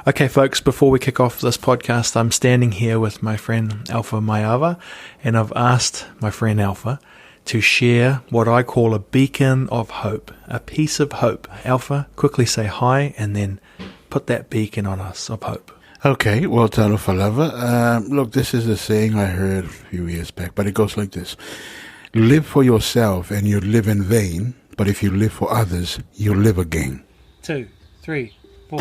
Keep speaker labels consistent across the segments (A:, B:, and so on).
A: Okay, folks, before we kick off this podcast, I'm standing here with my friend Alpha Mayava, and I've asked my friend Alpha to share what I call a beacon of hope, a piece of hope. Alpha, quickly say hi and then put that beacon on us of hope.
B: Okay, well, Talofa Lava. Look, this is a saying I heard a few years back, but it goes like this. Live for yourself and you live in vain, but if you live for others, you live again.
A: 2, 3, 4.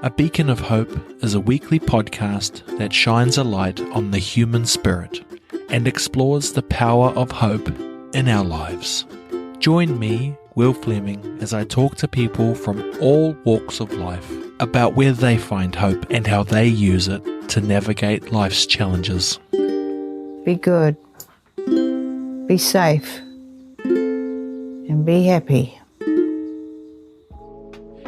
A: A Beacon of Hope is a weekly podcast that shines a light on the human spirit and explores the power of hope in our lives. Join me, Will Fleming, as I talk to people from all walks of life about where they find hope and how they use it to navigate life's challenges.
C: Be good, be safe, and be happy.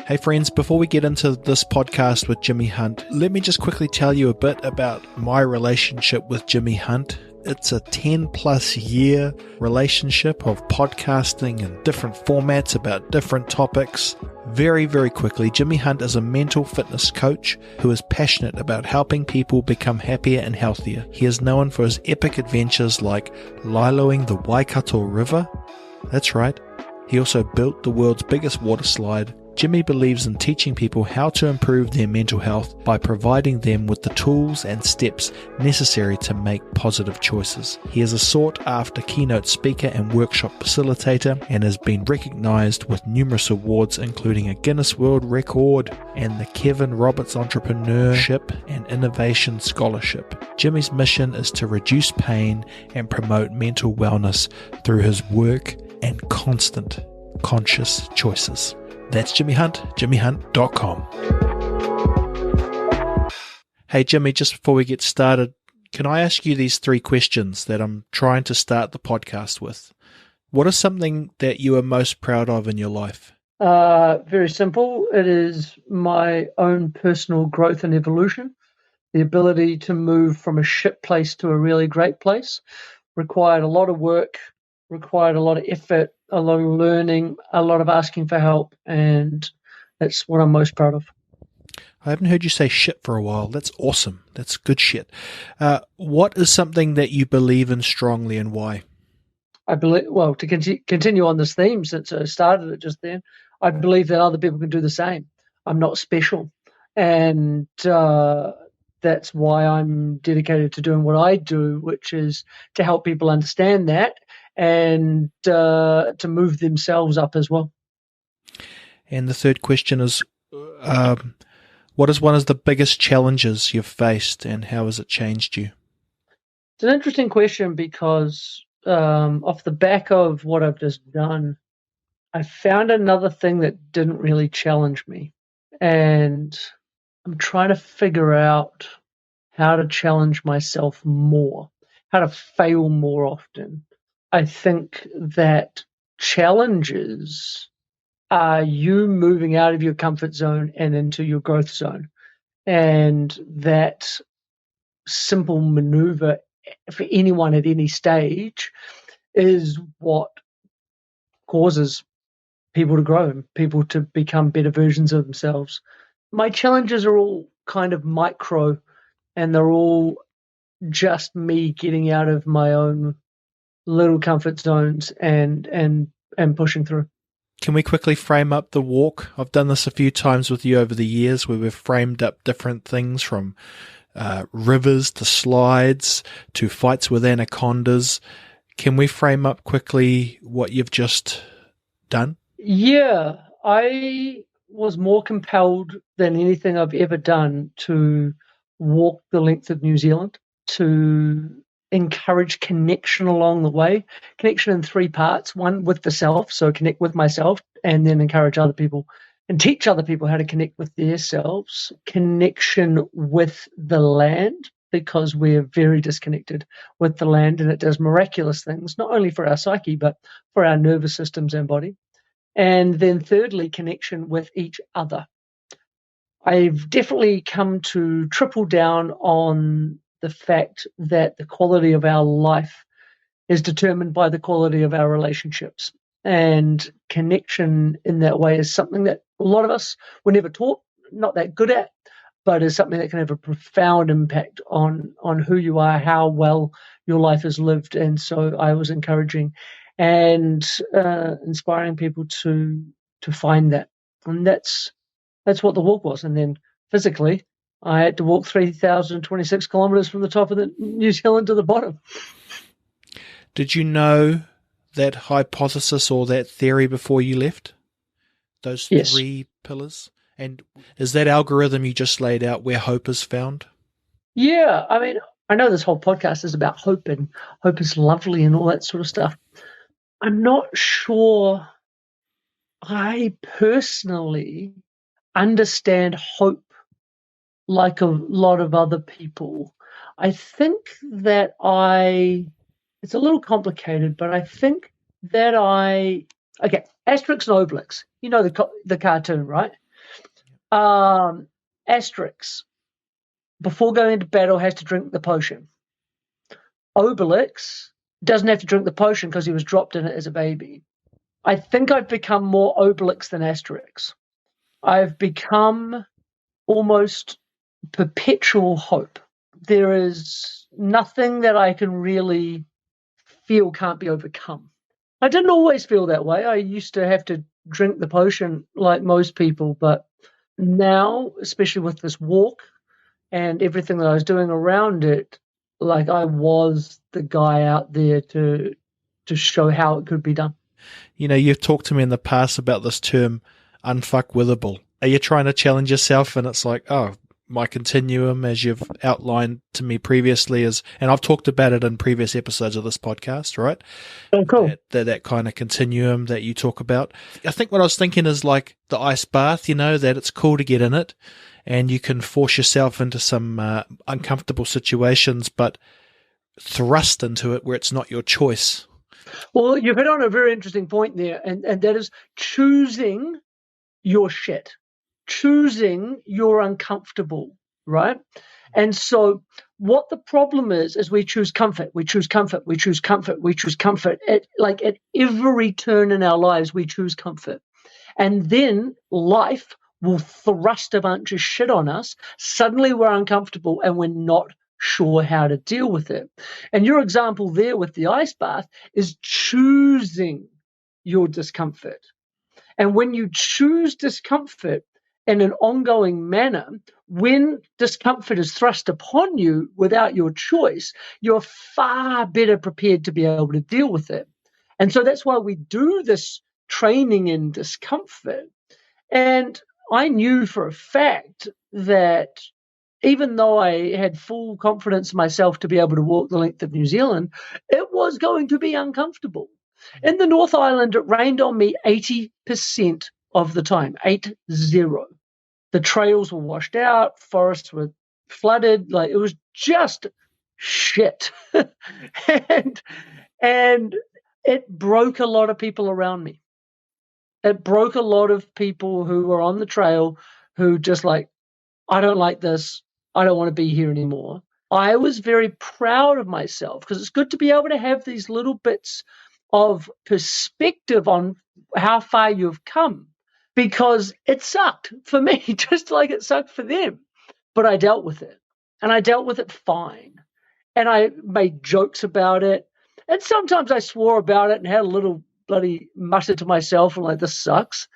A: Hey friends, before we get into this podcast with Jimi Hunt, let me just quickly tell you a bit about my relationship with Jimi Hunt. It's a 10 plus year relationship of podcasting in different formats about different topics. Very, very quickly, Jimi Hunt is a mental fitness coach who is passionate about helping people become happier and healthier. He is known for his epic adventures like liloing the Waikato River. That's right. He also built the world's biggest water slide. Jimmy believes in teaching people how to improve their mental health by providing them with the tools and steps necessary to make positive choices. He is a sought-after keynote speaker and workshop facilitator and has been recognized with numerous awards including a Guinness World Record and the Kevin Roberts Entrepreneurship and Innovation Scholarship. Jimmy's mission is to reduce pain and promote mental wellness through his work and constant conscious choices. That's Jimi Hunt, JimiHunt.com. Hey Jimmy, just before we get started, can I ask you these 3 questions that I'm trying to start the podcast with? What is something that you are most proud of in your life?
D: Very simple. It is my own personal growth and evolution. The ability to move from a shit place to a really great place required a lot of work, required a lot of effort, a lot of learning, a lot of asking for help, and that's what I'm most proud of.
A: I haven't heard you say shit for a while. That's awesome. That's good shit. What is something that you believe in strongly and why?
D: I believe, well, to continue on this theme, since I started it just then, I believe that other people can do the same. I'm not special, and that's why I'm dedicated to doing what I do, which is to help people understand that and to move themselves up as well.
A: And the third question is, what is one of the biggest challenges you've faced and how has it changed you?
D: It's an interesting question because off the back of what I've just done, I found another thing that didn't really challenge me. And I'm trying to figure out how to challenge myself more, how to fail more often. I think that challenges are you moving out of your comfort zone and into your growth zone. And that simple maneuver for anyone at any stage is what causes people to grow and people to become better versions of themselves. My challenges are all kind of micro, and they're all just me getting out of my own little comfort zones and pushing through.
A: Can we quickly frame up the walk? I've done this a few times with you over the years where we've framed up different things from rivers to slides to fights with anacondas. Can we frame up quickly what you've just done?
D: Yeah, I was more compelled than anything I've ever done to walk the length of New Zealand, to encourage connection along the way. Connection in 3 parts. 1 with the self, so connect with myself, and then encourage other people and teach other people how to connect with their selves. Connection with the land, because we're very disconnected with the land, and it does miraculous things, not only for our psyche, but for our nervous systems and body. And then thirdly, connection with each other. I've definitely come to triple down on the fact that the quality of our life is determined by the quality of our relationships. And connection in that way is something that a lot of us were never taught, not that good at, but is something that can have a profound impact on who you are, how well your life is lived. And so I was encouraging and inspiring people to find that. And that's what the walk was. And then physically, I had to walk 3,026 kilometres from the top of the New Zealand to the bottom.
A: Did you know that hypothesis or that theory before you left? Those
D: Yes.
A: 3 pillars? And is that algorithm you just laid out where hope is found?
D: Yeah, I mean, I know this whole podcast is about hope and hope is lovely and all that sort of stuff. I'm not sure I personally understand hope like a lot of other people. I think that it's a little complicated, but I think that okay, Asterix and Obelix, you know the cartoon, right? Asterix, before going into battle, has to drink the potion. Obelix doesn't have to drink the potion because he was dropped in it as a baby. I think I've become more Obelix than Asterix. I've become almost perpetual hope. There is nothing that I can really feel can't be overcome. I didn't always feel that way. I used to have to drink the potion like most people, but now, especially with this walk and everything that I was doing around it, like I was the guy out there to show how it could be done.
A: You know, you've talked to me in the past about this term, unfuckwithable. Are you trying to challenge yourself? And it's like, oh, my continuum, as you've outlined to me previously, is, and I've talked about it in previous episodes of this podcast, right?
D: Oh, cool.
A: That kind of continuum that you talk about. I think what I was thinking is like the ice bath, you know, that it's cool to get in it and you can force yourself into some uncomfortable situations, but thrust into it where it's not your choice.
D: Well, you've hit on a very interesting point there, and that is choosing your shit, choosing your uncomfortable, right? And so what the problem is we choose comfort, we choose comfort, we choose comfort, we choose comfort. At every turn in our lives, we choose comfort. And then life will thrust a bunch of shit on us. Suddenly we're uncomfortable and we're not sure how to deal with it. And your example there with the ice bath is choosing your discomfort. And when you choose discomfort in an ongoing manner, when discomfort is thrust upon you without your choice, you're far better prepared to be able to deal with it. And so that's why we do this training in discomfort. And I knew for a fact that even though I had full confidence in myself to be able to walk the length of New Zealand, it was going to be uncomfortable. In the North Island, it rained on me 80% of the time, 80. The trails were washed out, forests were flooded, like it was just shit. and it broke a lot of people around me. It broke a lot of people who were on the trail who just like, I don't like this. I don't want to be here anymore. I was very proud of myself because it's good to be able to have these little bits of perspective on how far you've come, because it sucked for me just like it sucked for them. But I dealt with it, and I dealt with it fine. And I made jokes about it. And sometimes I swore about it and had a little bloody mutter to myself and like, this sucks.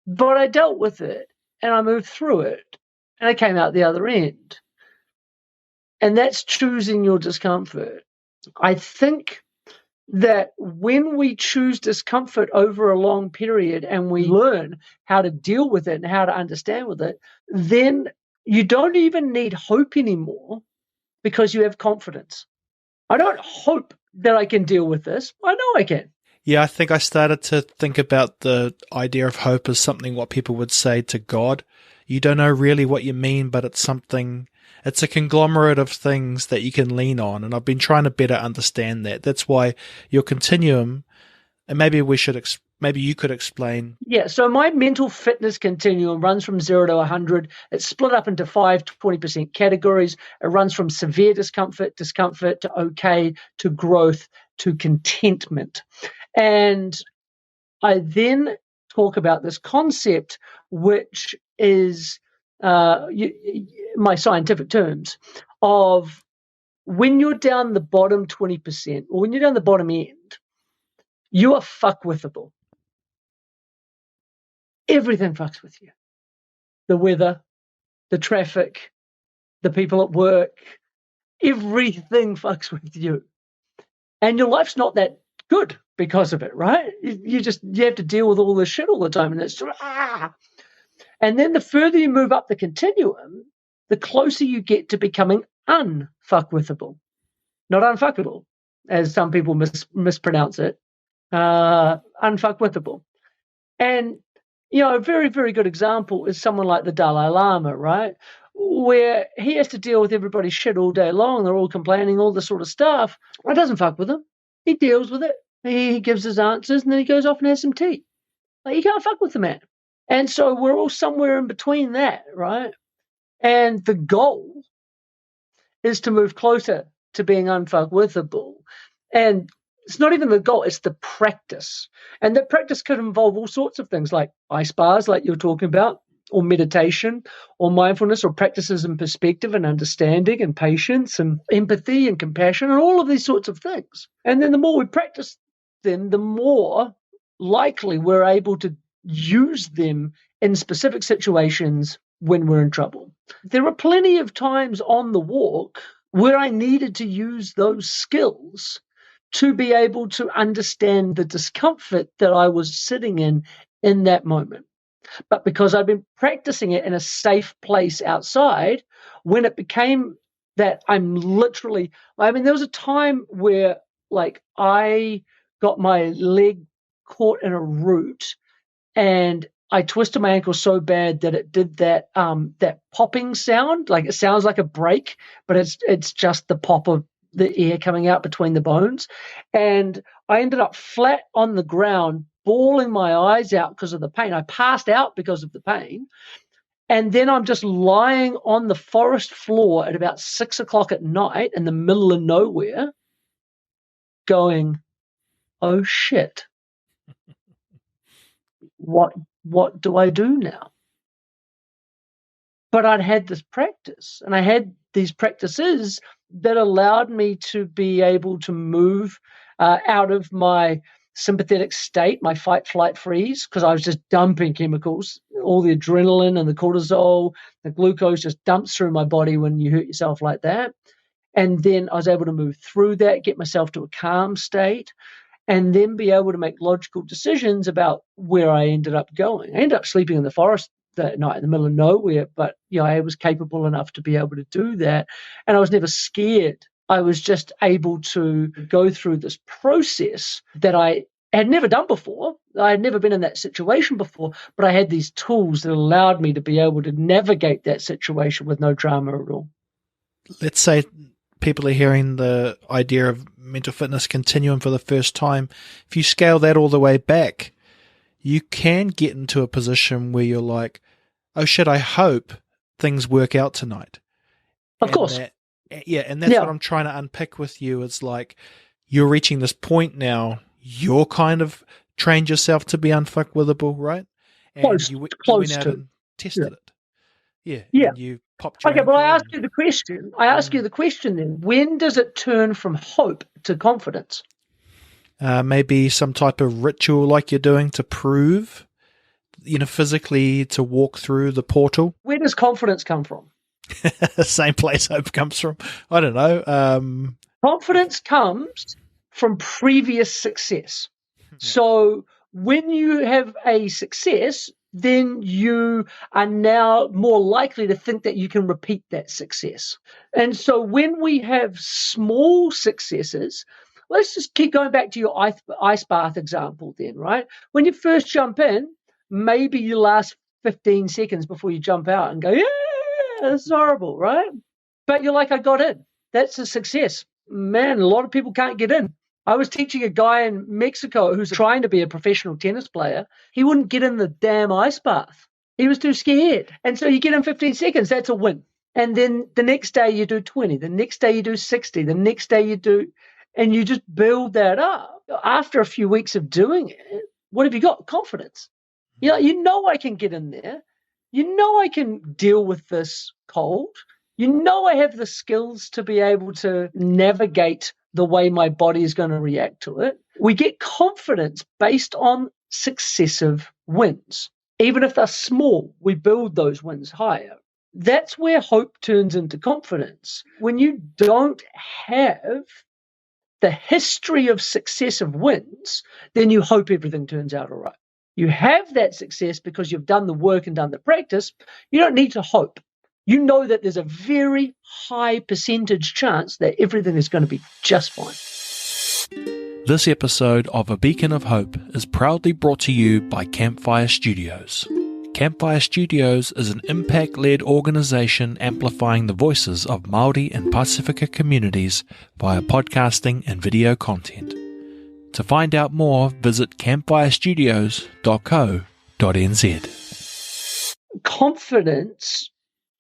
D: But I dealt with it and I moved through it and I came out the other end. And that's choosing your discomfort. I think that when we choose discomfort over a long period and we learn how to deal with it and how to understand with it, then you don't even need hope anymore because you have confidence. I don't hope that I can deal with this. I know I can.
A: Yeah, I think I started to think about the idea of hope as something what people would say to God. You don't know really what you mean, but it's something, it's a conglomerate of things that you can lean on. And I've been trying to better understand that. That's why your continuum, and maybe you could explain.
D: Yeah, so my mental fitness continuum runs from 0 to 100. It's split up into 5 to 20% categories. It runs from severe discomfort to okay, to growth, to contentment. And I then talk about this concept, which is my scientific terms of when you're down the bottom 20%, or when you're down the bottom end, you are fuckwithable. Everything fucks with you. The weather, the traffic, the people at work, everything fucks with you. And your life's not that good because of it, right? You have to deal with all this shit all the time, and it's And then the further you move up the continuum, the closer you get to becoming unfuckwithable. Not unfuckable, as some people mispronounce it. Unfuckwithable. And, a very, very good example is someone like the Dalai Lama, right? Where he has to deal with everybody's shit all day long. They're all complaining, all this sort of stuff. It doesn't fuck with him. He deals with it. He gives his answers, and then he goes off and has some tea. Like, you can't fuck with the man. And so we're all somewhere in between that, right? And the goal is to move closer to being unfuckwithable. And it's not even the goal, it's the practice. And that practice could involve all sorts of things like ice bars, like you're talking about, or meditation, or mindfulness, or practices in perspective and understanding and patience and empathy and compassion and all of these sorts of things. And then the more we practice them, the more likely we're able to use them in specific situations when we're in trouble. There are plenty of times on the walk where I needed to use those skills to be able to understand the discomfort that I was sitting in that moment. But because I've been practicing it in a safe place outside, when it became that I'm literally, there was a time where I got my leg caught in a root and I twisted my ankle so bad that it did that popping sound. Like, it sounds like a break, but it's just the pop of the air coming out between the bones. And I ended up flat on the ground, bawling my eyes out because of the pain. I passed out because of the pain. And then I'm just lying on the forest floor at about 6 o'clock at night in the middle of nowhere going, oh shit. What do I do now? But I'd had this practice, and I had these practices that allowed me to be able to move out of my sympathetic state, my fight, flight, freeze, because I was just dumping chemicals, all the adrenaline and the cortisol, the glucose just dumps through my body when you hurt yourself like that. And then I was able to move through that, get myself to a calm state, and then be able to make logical decisions about where I ended up going. I ended up sleeping in the forest that night in the middle of nowhere, but I was capable enough to be able to do that. And I was never scared. I was just able to go through this process that I had never done before. I had never been in that situation before, but I had these tools that allowed me to be able to navigate that situation with no drama at all.
A: Let's say people are hearing the idea of mental fitness continuum for the first time. If you scale that all the way back, you can get into a position where you're like, oh shit, I hope things work out tonight.
D: Of course.
A: And that's what I'm trying to unpick with you. It's like, you're reaching this point now, you're kind of trained yourself to be unfuckwithable, right? And you went out and tested it. Yeah. And you popped your
D: but I ask you the question. You the question then. When does it turn from hope to confidence?
A: Maybe some type of ritual like you're doing to prove, physically to walk through the portal.
D: Where does confidence come from?
A: Same place hope comes from. I don't know.
D: Confidence comes from previous success. Yeah. So when you have a success, then you are now more likely to think that you can repeat that success. And so when we have small successes, let's just keep going back to your ice bath example then, right? When you first jump in, maybe you last 15 seconds before you jump out and go, yeah, this is horrible, right? But you're like, I got in. That's a success. Man, a lot of people can't get in. I was teaching a guy in Mexico who's trying to be a professional tennis player. He wouldn't get in the damn ice bath. He was too scared. And so you get in 15 seconds, that's a win. And then the next day you do 20. The next day you do 60. The next day you do, and you just build that up. After a few weeks of doing it, what have you got? Confidence. You know I can get in there. You know I can deal with this cold. You know I have the skills to be able to navigate the way my body is going to react to it. We get confidence based on successive wins. Even if they're small, we build those wins higher. That's where hope turns into confidence. When you don't have the history of successive wins, then you hope everything turns out all right. You have that success because you've done the work and done the practice. You don't need to hope. You know that there's a very high percentage chance that everything is going to be just fine.
A: This episode of A Beacon of Hope is proudly brought to you by Campfire Studios. Campfire Studios is an impact-led organisation amplifying the voices of Māori and Pasifika communities via podcasting and video content. To find out more, visit campfirestudios.co.nz.
D: Confidence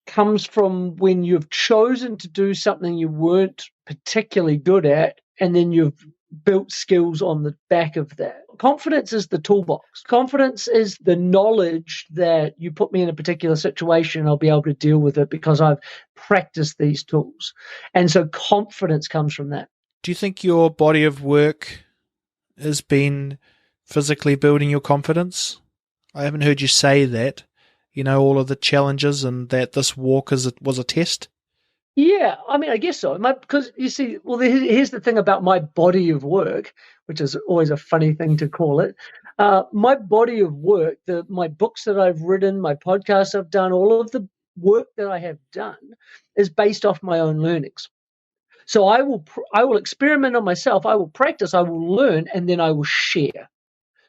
D: comes from when you've chosen to do something you weren't particularly good at, and then you've built skills on the back of that. Confidence is the toolbox. Confidence is the knowledge that you put me in a particular situation, I'll be able to deal with it because I've practiced these tools. And so confidence comes from that.
A: Do you think your body of work has been physically building your confidence? I haven't heard you say that. All of the challenges and that this walk was a test?
D: Yeah, I mean, I guess so. Because you see, well, here's the thing about my body of work, which is always a funny thing to call it. My body of work, my books that I've written, my podcasts I've done, all of the work that I have done is based off my own learnings. So I will experiment on myself, I will practice, I will learn, and then I will share.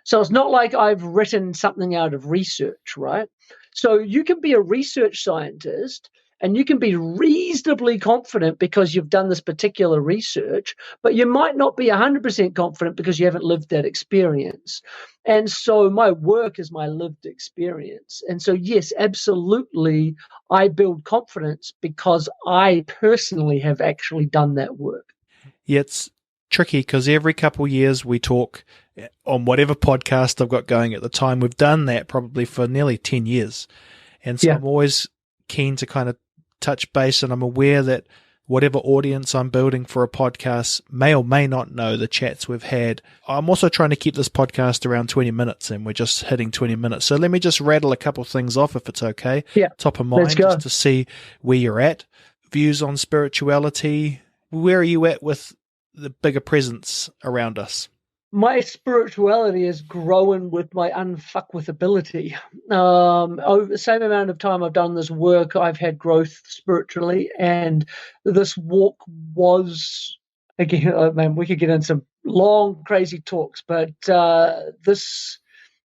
D: So it's not like I've written something out of research, right? So you can be a research scientist and you can be reasonably confident because you've done this particular research, but you might not be 100% confident because you haven't lived that experience. And so my work is my lived experience. And so, yes, absolutely, I build confidence because I personally have actually done that work.
A: Yeah, it's tricky because every couple of years we talk on whatever podcast I've got going at the time. We've done that probably for nearly 10 years. And so I'm always keen to kind of touch base, and I'm aware that whatever audience I'm building for a podcast may or may not know the chats we've had. I'm also trying to keep this podcast around 20 minutes, and we're just hitting 20 minutes. So let me just rattle a couple of things off if it's okay.
D: Yeah.
A: Top of mind, just to see where you're at. Views on spirituality. Where are you at with the bigger presence around us?
D: My spirituality is growing with my unfuckwithability. Over the same amount of time I've done this work, I've had growth spiritually, and this walk was, again, we could get into some long, crazy talks, but this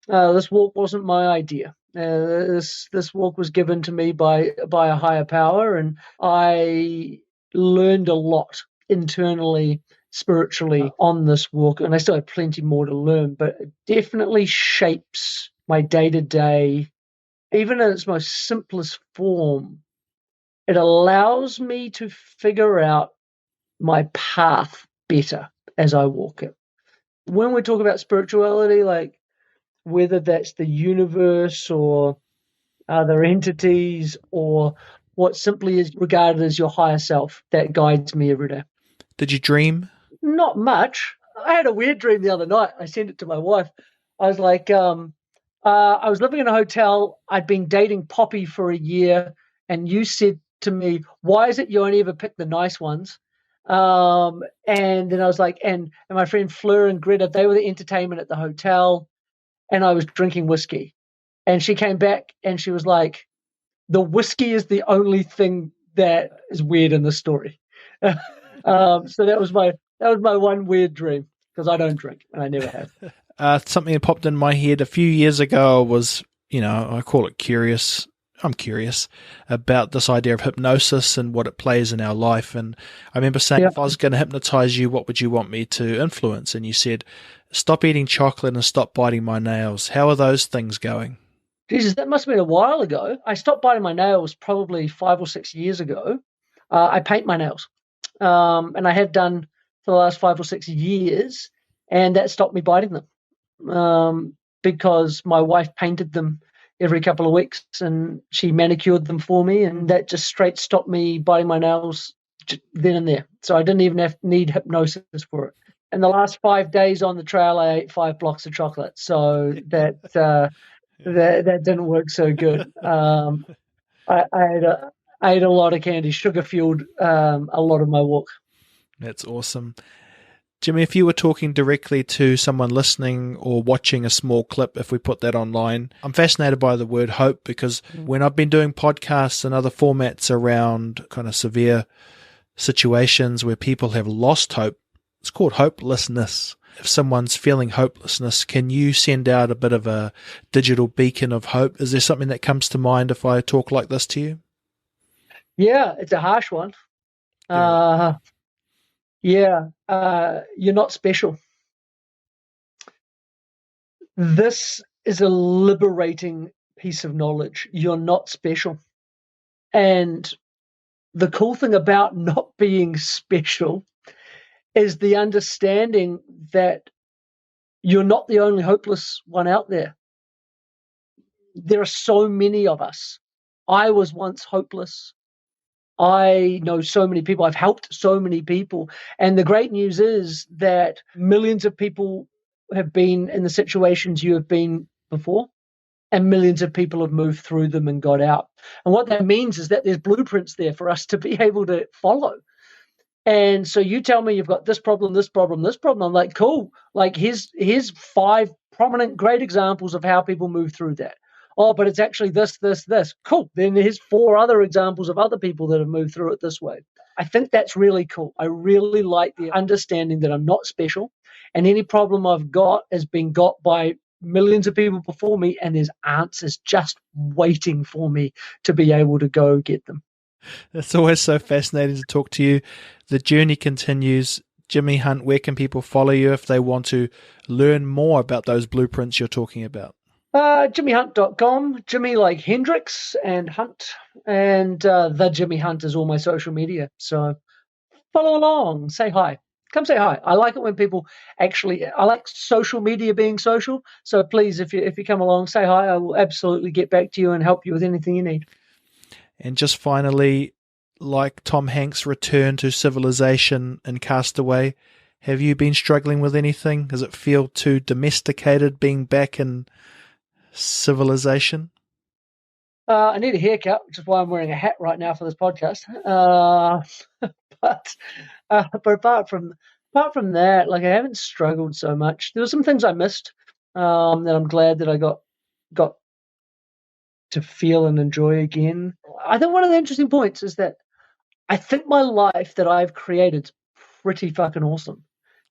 D: walk wasn't my idea. This walk was given to me by a higher power, and I learned a lot internally, spiritually on this walk, and I still have plenty more to learn, but it definitely shapes my day-to-day, even in its most simplest form. It allows me to figure out my path better as I walk it. When we talk about spirituality, like whether that's the universe or other entities or what simply is regarded as your higher self, that guides me every day.
A: Did you dream?
D: Not much. I had a weird dream the other night. I sent it to my wife. I was like, I was living in a hotel. I'd been dating Poppy for a year, and you said to me, "Why is it you only ever pick the nice ones?" And then I was like, and my friend Fleur and Greta, they were the entertainment at the hotel, and I was drinking whiskey. And she came back and she was like, "The whiskey is the only thing that is weird in the story." So that was my one weird dream, because I don't drink and I never have.
A: Something that popped in my head a few years ago was, I call it curious. I'm curious about this idea of hypnosis and what it plays in our life. And I remember saying, if I was going to hypnotize you, what would you want me to influence? And you said, stop eating chocolate and stop biting my nails. How are those things going?
D: Jesus, that must have been a while ago. I stopped biting my nails probably 5 or 6 years ago. I paint my nails. And I have done for the last 5 or 6 years, and that stopped me biting them. because my wife painted them every couple of weeks and she manicured them for me, and that just straight stopped me biting my nails then and there. So I didn't even need hypnosis for it. In the last 5 days on the trail, I ate 5 blocks of chocolate. So that didn't work so good. I ate a lot of candy, sugar fueled a lot of my walk.
A: That's awesome. Jimmy, if you were talking directly to someone listening or watching a small clip, if we put that online, I'm fascinated by the word hope, because when I've been doing podcasts and other formats around kind of severe situations where people have lost hope, it's called hopelessness. If someone's feeling hopelessness, can you send out a bit of a digital beacon of hope? Is there something that comes to mind if I talk like this to you?
D: Yeah, it's a harsh one. You're not special. This is a liberating piece of knowledge. You're not special. And the cool thing about not being special is the understanding that you're not the only hopeless one out there. There are so many of us. I was once hopeless. I know so many people. I've helped so many people. And the great news is that millions of people have been in the situations you have been before, and millions of people have moved through them and got out. And what that means is that there's blueprints there for us to be able to follow. And so you tell me you've got this problem, this problem, this problem. I'm like, cool. Like here's 5 prominent great examples of how people move through that. Oh, but it's actually this. Cool. Then here's 4 other examples of other people that have moved through it this way. I think that's really cool. I really like the understanding that I'm not special, and any problem I've got has been got by millions of people before me, and there's answers just waiting for me to be able to go get them.
A: It's always so fascinating to talk to you. The journey continues. Jimi Hunt, where can people follow you if they want to learn more about those blueprints you're talking about?
D: JimiHunt.com, Jimmy like Hendrix and Hunt, and the Jimi Hunt is all my social media. So follow along, say hi. Come say hi. I like it when people I like social media being social. So please, if you come along, say hi. I will absolutely get back to you and help you with anything you need.
A: And just finally, like Tom Hanks' return to civilization in Castaway, have you been struggling with anything? Does it feel too domesticated being back in civilization?
D: I need a haircut, which is why I'm wearing a hat right now for this podcast. But apart from that, like I haven't struggled so much. There were some things I missed that I'm glad that I got to feel and enjoy again. I think one of the interesting points is that I think my life that I've created is pretty fucking awesome.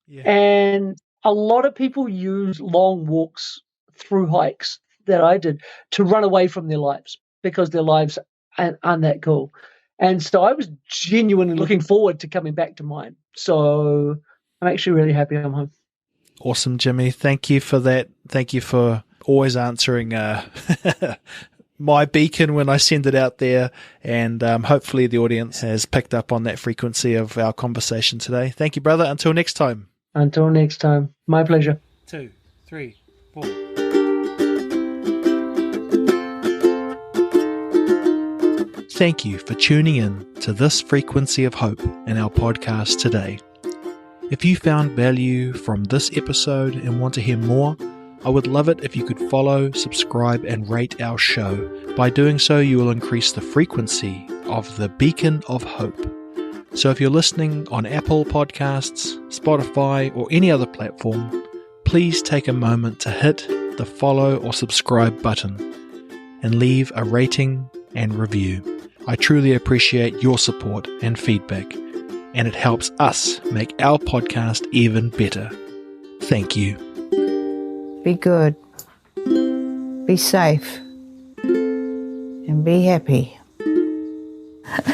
D: Yeah. And a lot of people use long walks through hikes that I did to run away from their lives because their lives aren't that cool. And so I was genuinely looking forward to coming back to mine. So I'm actually really happy I'm home.
A: Awesome, Jimmy. Thank you for that. Thank you for always answering my beacon when I send it out there. And hopefully the audience has picked up on that frequency of our conversation today. Thank you, brother. Until next time.
D: Until next time. My pleasure.
A: 2, 3, 4. Thank you for tuning in to this frequency of hope in our podcast today. If you found value from this episode and want to hear more, I would love it if you could follow, subscribe, and rate our show. By doing so, you will increase the frequency of the beacon of hope. So if you're listening on Apple Podcasts, Spotify, or any other platform, please take a moment to hit the follow or subscribe button and leave a rating and review. I truly appreciate your support and feedback, and it helps us make our podcast even better. Thank you.
C: Be good, be safe, and be happy.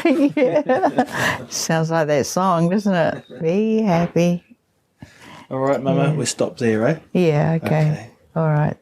C: Yeah. Sounds like that song, doesn't it? Be happy.
A: All right, Mama, we stop there, right?
C: Yeah, okay. All right.